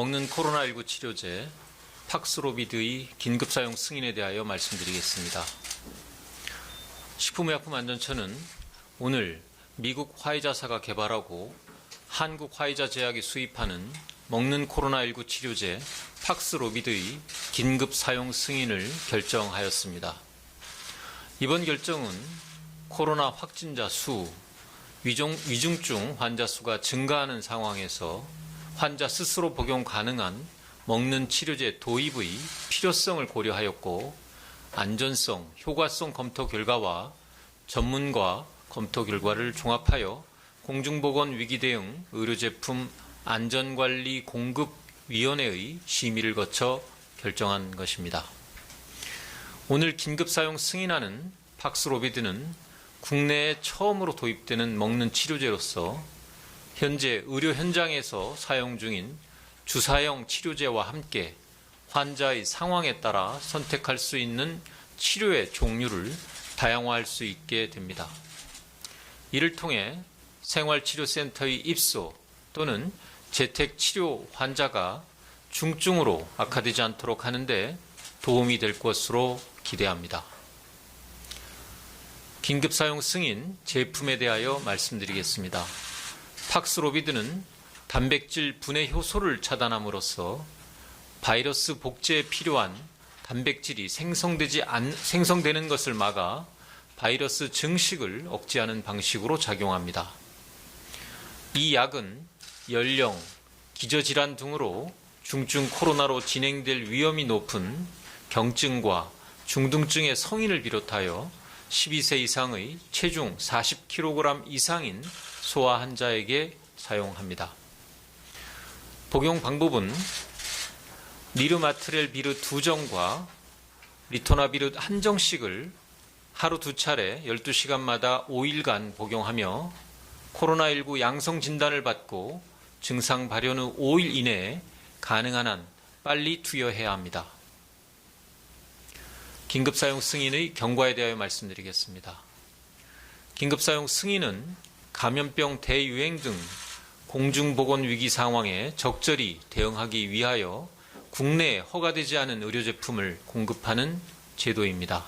먹는 코로나19 치료제 팍스로비드의 긴급 사용 승인에 대하여 말씀드리겠습니다. 식품의약품안전처는 오늘 미국 화이자사가 개발하고 한국 화이자제약이 수입하는 먹는 코로나19 치료제 팍스로비드의 긴급 사용 승인을 결정하였습니다. 이번 결정은 코로나 확진자 수, 위중증 환자 수가 증가하는 상황에서 환자 스스로 복용 가능한 먹는 치료제 도입의 필요성을 고려하였고, 안전성, 효과성 검토 결과와 전문가 검토 결과를 종합하여 공중보건 위기대응 의료제품 안전관리 공급위원회의 심의를 거쳐 결정한 것입니다. 오늘 긴급사용 승인하는 팍스로비드는 국내에 처음으로 도입되는 먹는 치료제로서 현재 의료 현장에서 사용 중인 주사형 치료제와 함께 환자의 상황에 따라 선택할 수 있는 치료의 종류를 다양화할 수 있게 됩니다. 이를 통해 생활치료센터의 입소 또는 재택치료 환자가 중증으로 악화되지 않도록 하는데 도움이 될 것으로 기대합니다. 긴급사용 승인 제품에 대하여 말씀드리겠습니다. 팍스로비드는 단백질 분해 효소를 차단함으로써 바이러스 복제에 필요한 단백질이 생성되는 것을 막아 바이러스 증식을 억제하는 방식으로 작용합니다. 이 약은 연령, 기저질환 등으로 중증 코로나로 진행될 위험이 높은 경증과 중등증의 성인을 비롯하여 12세 이상의 체중 40kg 이상인 소아 환자에게 사용합니다. 복용 방법은 리르마트렐 비르 2정과 리토나비르 1정씩을 하루 2차례 12시간마다 5일간 복용하며 코로나19 양성 진단을 받고 증상 발현 후 5일 이내에 가능한 한 빨리 투여해야 합니다. 긴급사용 승인의 경과에 대하여 말씀드리겠습니다. 긴급사용 승인은 감염병 대유행 등 공중보건 위기 상황에 적절히 대응하기 위하여 국내에 허가되지 않은 의료제품을 공급하는 제도입니다.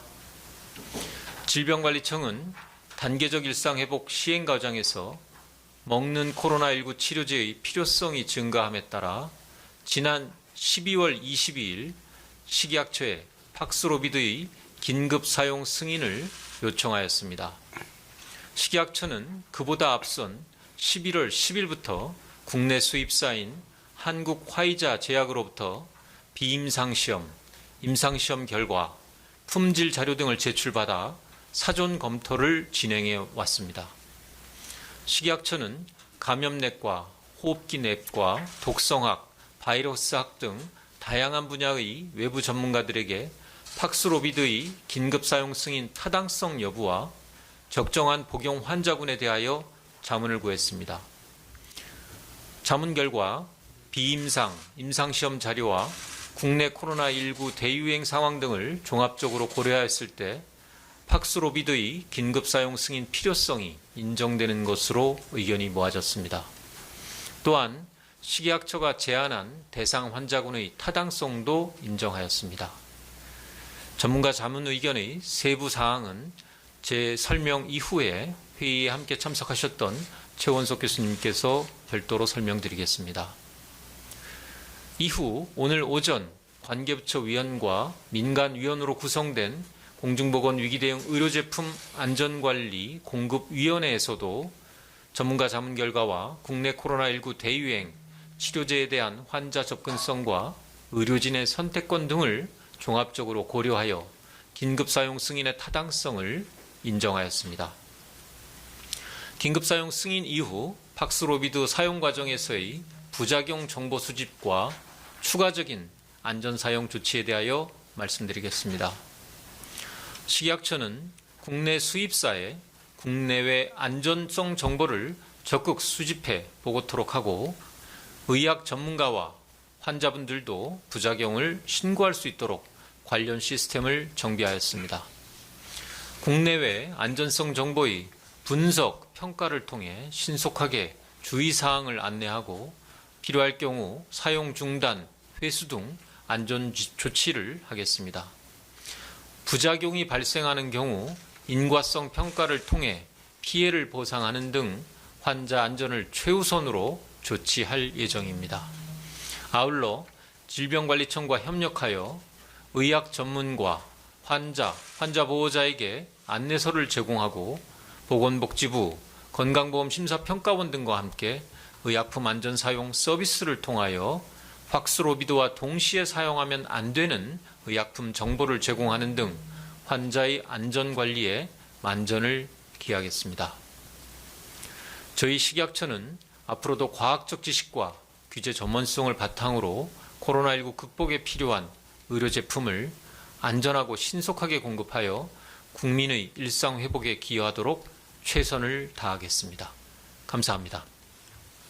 질병관리청은 단계적 일상회복 시행 과정에서 먹는 코로나19 치료제의 필요성이 증가함에 따라 지난 12월 22일 식약처에 팍스로비드의 긴급 사용 승인을 요청하였습니다. 식약처는 그보다 앞선 11월 10일부터 국내 수입사인 한국 화이자 제약으로부터 비임상시험, 임상시험 결과, 품질 자료 등을 제출받아 사전 검토를 진행해 왔습니다. 식약처는 감염내과, 호흡기내과, 독성학, 바이러스학 등 다양한 분야의 외부 전문가들에게 팍스로비드의 긴급사용 승인 타당성 여부와 적정한 복용 환자군에 대하여 자문을 구했습니다. 자문 결과 비임상, 임상시험 자료와 국내 코로나19 대유행 상황 등을 종합적으로 고려하였을 때 팍스로비드의 긴급사용 승인 필요성이 인정되는 것으로 의견이 모아졌습니다. 또한 식약처가 제안한 대상 환자군의 타당성도 인정하였습니다. 전문가 자문 의견의 세부 사항은 제 설명 이후에 회의에 함께 참석하셨던 최원석 교수님께서 별도로 설명드리겠습니다. 이후 오늘 오전 관계부처 위원과 민간위원으로 구성된 공중보건 위기대응 의료제품 안전관리 공급위원회에서도 전문가 자문 결과와 국내 코로나19 대유행 치료제에 대한 환자 접근성과 의료진의 선택권 등을 종합적으로 고려하여 긴급사용 승인의 타당성을 인정하였습니다. 긴급사용 승인 이후 팍스로비드 사용 과정에서의 부작용 정보 수집과 추가적인 안전사용 조치에 대하여 말씀드리겠습니다. 식약처는 국내 수입사에 국내외 안전성 정보를 적극 수집해 보고토록 하고 의학 전문가와 환자분들도 부작용을 신고할 수 있도록 관련 시스템을 정비하였습니다. 국내외 안전성 정보의 분석, 평가를 통해 신속하게 주의사항을 안내하고 필요할 경우 사용 중단, 회수 등 안전 조치를 하겠습니다. 부작용이 발생하는 경우 인과성 평가를 통해 피해를 보상하는 등 환자 안전을 최우선으로 조치할 예정입니다. 아울러 질병관리청과 협력하여 의학 전문가, 환자 보호자에게 안내서를 제공하고 보건복지부, 건강보험심사평가원 등과 함께 의약품 안전 사용 서비스를 통하여 박스로비드와 동시에 사용하면 안 되는 의약품 정보를 제공하는 등 환자의 안전관리에 만전을 기하겠습니다. 저희 식약처는 앞으로도 과학적 지식과 규제 전문성을 바탕으로 코로나19 극복에 필요한 의료 제품을 안전하고 신속하게 공급하여 국민의 일상 회복에 기여하도록 최선을 다하겠습니다. 감사합니다.